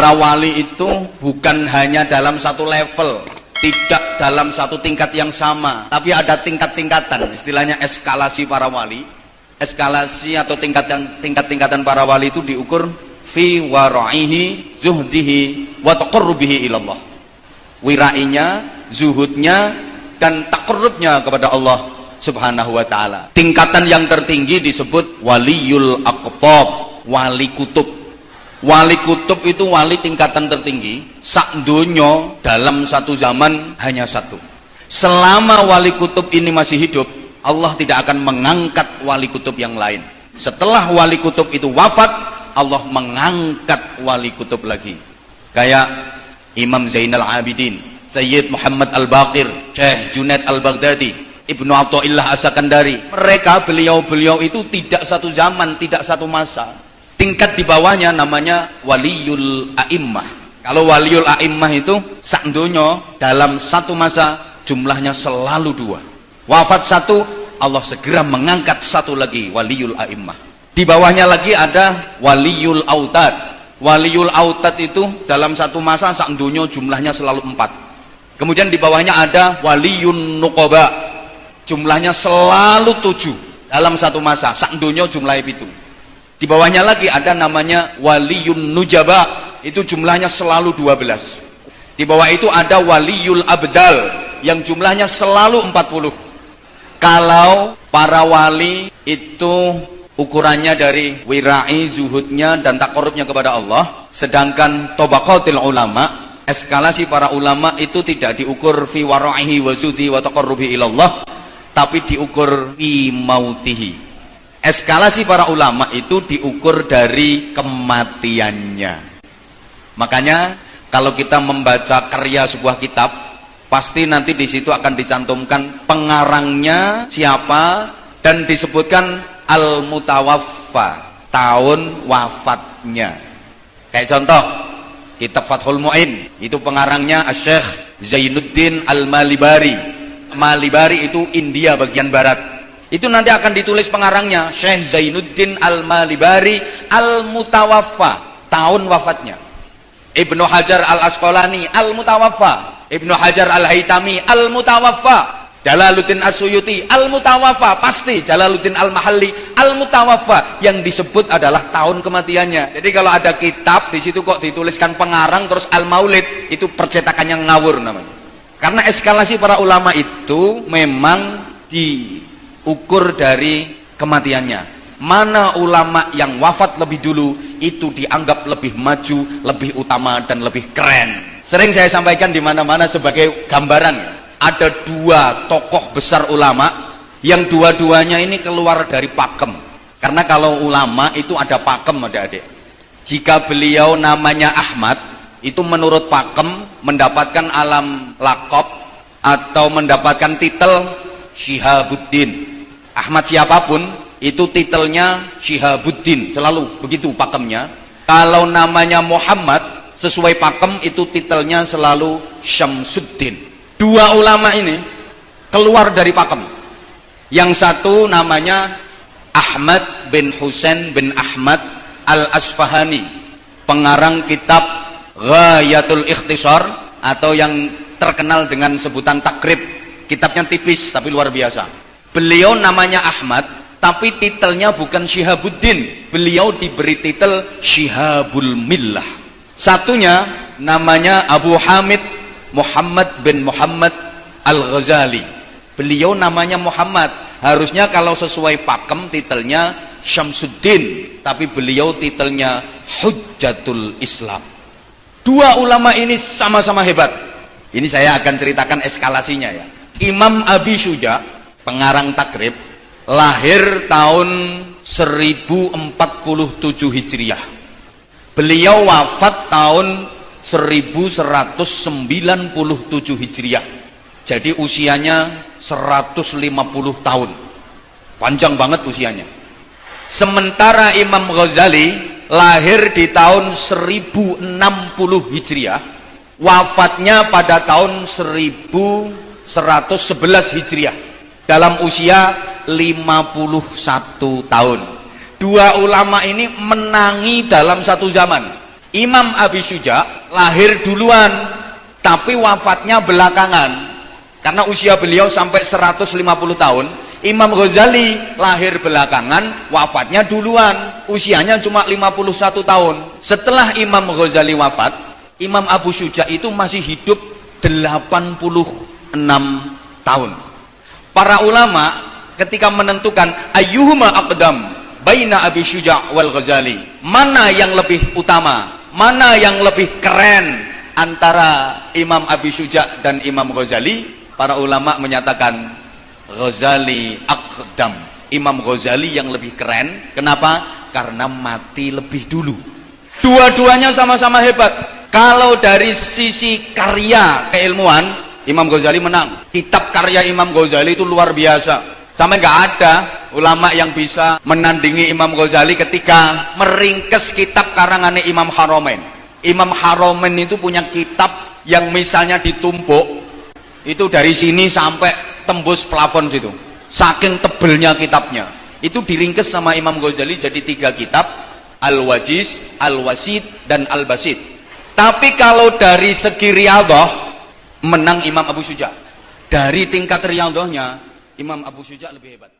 para wali itu bukan hanya dalam satu level, tidak dalam satu tingkat yang sama, tapi ada tingkat-tingkatan, istilahnya eskalasi para wali. Eskalasi atau tingkat-tingkatan para wali itu diukur fi wara'ihi, zuhdihi, wa taqarrubihi ilallah. Wirainya, zuhudnya, dan taqarrubnya kepada Allah subhanahu wa ta'ala. Tingkatan yang tertinggi disebut waliyul aqtab, wali kutub. Wali kutub itu wali tingkatan tertinggi. Sak donya dalam satu zaman hanya satu. Selama wali kutub ini masih hidup, Allah tidak akan mengangkat wali kutub yang lain. Setelah wali kutub itu wafat, Allah mengangkat wali kutub lagi. Kayak Imam Zainal Abidin, Sayyid Muhammad Al-Baqir, Syekh Junaid Al-Baghdadi, Ibnu Athaillah As-Sakandari. Mereka, beliau-beliau itu tidak satu zaman, tidak satu masa. Tingkat di bawahnya namanya waliyul a'immah. Kalau waliyul a'immah itu sak donya dalam satu masa jumlahnya selalu dua. Wafat satu, Allah segera mengangkat satu lagi, waliyul a'immah. Di bawahnya lagi ada waliyul autad. Waliyul autad itu dalam satu masa sak donya jumlahnya selalu 4. Kemudian di bawahnya ada waliyun nuqaba, jumlahnya selalu 7 dalam satu masa, sak donya jumlahnya 7. Di bawahnya lagi ada namanya waliyun nujaba, itu jumlahnya selalu 12. Di bawah itu ada waliyul abdal yang jumlahnya selalu 40. Kalau para wali itu ukurannya dari wirai, zuhudnya, dan taqarrubnya kepada Allah, sedangkan tabaqatil ulama, eskalasi para ulama itu tidak diukur fi wara'ihi wa zuhdi wa taqarrubi ilallah, tapi diukur fi mautihi. Eskalasi para ulama itu diukur dari kematiannya. Makanya kalau kita membaca karya sebuah kitab, pasti nanti di situ akan dicantumkan pengarangnya siapa dan disebutkan al-mutawaffa, tahun wafatnya. Kayak contoh kitab Fathul Mu'in, itu pengarangnya Syekh Zainuddin Al-Malibari. Malibari itu India bagian barat. Itu nanti akan ditulis pengarangnya Syekh Zainuddin Al-Malibari Al-Mutawaffa, tahun wafatnya. Ibnu Hajar Al-Asqalani Al-Mutawaffa, Ibnu Hajar Al-Haytami Al-Mutawaffa, Jalaluddin As-Suyuti Al-Mutawaffa, pasti Jalaluddin Al-Mahalli Al-Mutawaffa. Yang disebut adalah tahun kematiannya. Jadi kalau ada kitab di situ kok dituliskan pengarang terus Al-Maulid, itu percetakannya ngawur namanya. Karena eskalasi para ulama itu memang diukur dari kematiannya. Mana ulama yang wafat lebih dulu itu dianggap lebih maju, lebih utama, dan lebih keren. Sering saya sampaikan di mana-mana sebagai gambaran. Ada dua tokoh besar ulama yang dua-duanya ini keluar dari pakem. Karena kalau ulama itu ada pakem, adik-adik. Jika beliau namanya Ahmad, itu menurut pakem mendapatkan alam laqab atau mendapatkan titel Syihabuddin. Ahmad siapapun itu titelnya Syihabuddin, selalu begitu pakemnya. Kalau namanya Muhammad sesuai pakem itu titelnya selalu Syamsuddin. Dua ulama ini keluar dari pakem. Yang satu namanya Ahmad bin Husain bin Ahmad Al-Asfahani, pengarang kitab Ghayatul Ikhtisar atau yang terkenal dengan sebutan Takrib. Kitabnya tipis tapi luar biasa. Beliau namanya Ahmad, tapi titelnya bukan Syihabuddin. Beliau diberi titel Syihabul Millah. Satunya namanya Abu Hamid Muhammad bin Muhammad Al-Ghazali. Beliau namanya Muhammad. Harusnya kalau sesuai pakem titelnya Syamsuddin, tapi beliau titelnya Hujjatul Islam. Dua ulama ini sama-sama hebat. Ini saya akan ceritakan eskalasinya ya. Imam Abi Syuja, pengarang Takrib, lahir tahun 1047 Hijriah. Beliau wafat tahun 1197 Hijriah. Jadi usianya 150 tahun. Panjang banget usianya. Sementara Imam Ghazali lahir di tahun 1060 Hijriah, wafatnya pada tahun 1111 Hijriah, dalam usia 51 tahun. Dua ulama ini menangi dalam satu zaman. Imam Abi Syuja lahir duluan tapi wafatnya belakangan karena usia beliau sampai 150 tahun. Imam Ghazali lahir belakangan, wafatnya duluan, usianya cuma 51 tahun. Setelah Imam Ghazali wafat, Imam Abu Syuja itu masih hidup 86 tahun. Para ulama ketika menentukan ayyuhuma aqdam baina Abi Syuja wal Ghazali, mana yang lebih utama, mana yang lebih keren antara Imam Abi Syuja dan Imam Ghazali, para ulama menyatakan Ghazali aqdam, Imam Ghazali yang lebih keren. Kenapa? Karena mati lebih dulu. Dua-duanya sama-sama hebat. Kalau dari sisi karya keilmuan, Imam Ghazali menang. Kitab karya Imam Ghazali itu luar biasa, sampai nggak ada ulama yang bisa menandingi Imam Ghazali ketika meringkes kitab karangannya Imam Haramain. Imam Haramain itu punya kitab yang misalnya ditumpuk itu dari sini sampai tembus plafon situ, saking tebelnya kitabnya. Itu diringkes sama Imam Ghazali jadi 3 kitab, Al-Wajiz, Al-Wasid, dan Al-Basid. Tapi kalau dari segi riyadhah menang Imam Abu Syuja. Dari tingkat riyadhahnya Imam Abu Syuja lebih hebat.